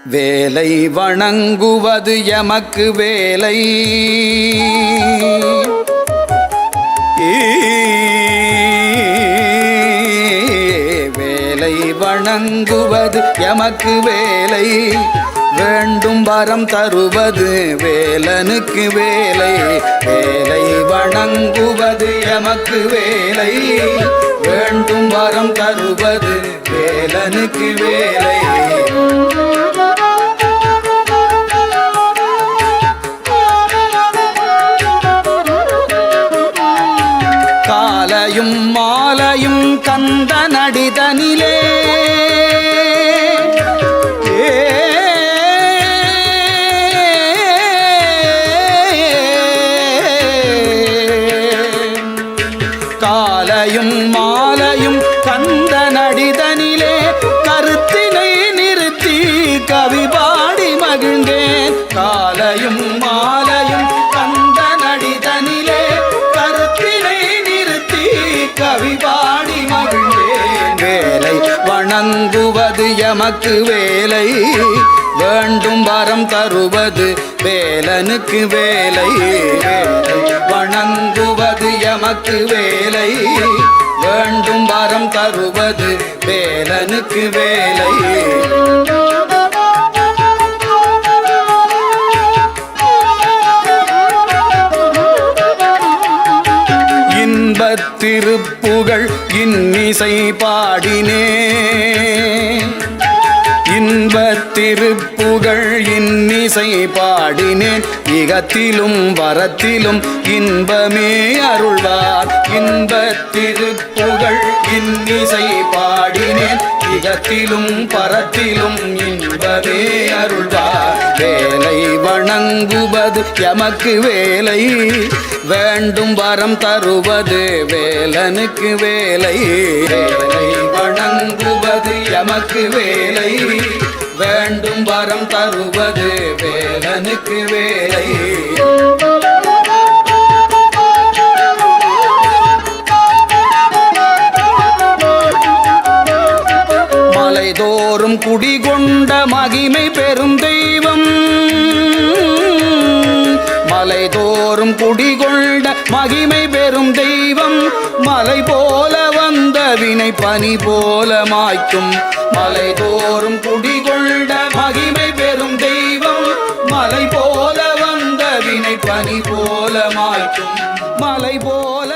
வேலை வணங்குவது எமக்கு வேலை, வேலை வணங்குவது எமக்கு வேலை, வேண்டும் வரம் தருவது வேலனுக்கு வேலை. வேலை வணங்குவது எமக்கு வேலை, வேண்டும் வரம் தருவது வேலனுக்கு வேலை. காலையும் மாலையும் கந்த நடிதனிலே, காலையும் மாலையும் கந்த நடிதனிலே கருத்தினை நிறுத்தி கவி பாடி மகிழ்ந்தேன். காலையும் மாலையும் கந்த நடிதனிலே கருத்தினை நிறுத்தி கவி பாடி மகிழ்ந்தேன். வேலை வணங்குவது எமக்கு வேலை, வேண்டும் வரம் தருவது வேலனுக்கு வேலை. வேலை வணங்குவது எமக்கு வேலை, வேண்டும் வரம் தருவது வேலனுக்கு வேலை. இன்பத்திருப்புகழ் இன்னிசை பாடினே, இன்பத்திருப்புகழ் இன்னிசை பாடினேன். இகத்திலும் வரத்திலும் இன்பமே அருள்வார். இன்பத்திருப்புகழ் இன்னிசை பாடினேன், இகத்திலும் பரத்திலும் இன்பமே அருள்வார். வேலை வணங்குவது எமக்கு வேலை, வேண்டும் வரம் தருவது வேலனுக்கு வேலை. வேலை வணங்குவது எமக்கு வேலை, வேண்டும் வரம் தருவது வேலனுக்கு வேலை. மலைதோறும் குடிகொண்ட மகிமை பெறும் தெய்வம், மலைதோறும் குடிகொண்ட மகிமை பெறும் தெய்வம். மலை போல வந்த வினை பனி போல மாய்க்கும். மலைதோறும் குடிகொண்ட மகிமை பெறும் தெய்வம், மலை போல வந்த வினை பனி போல மாய்க்கும். மலை போல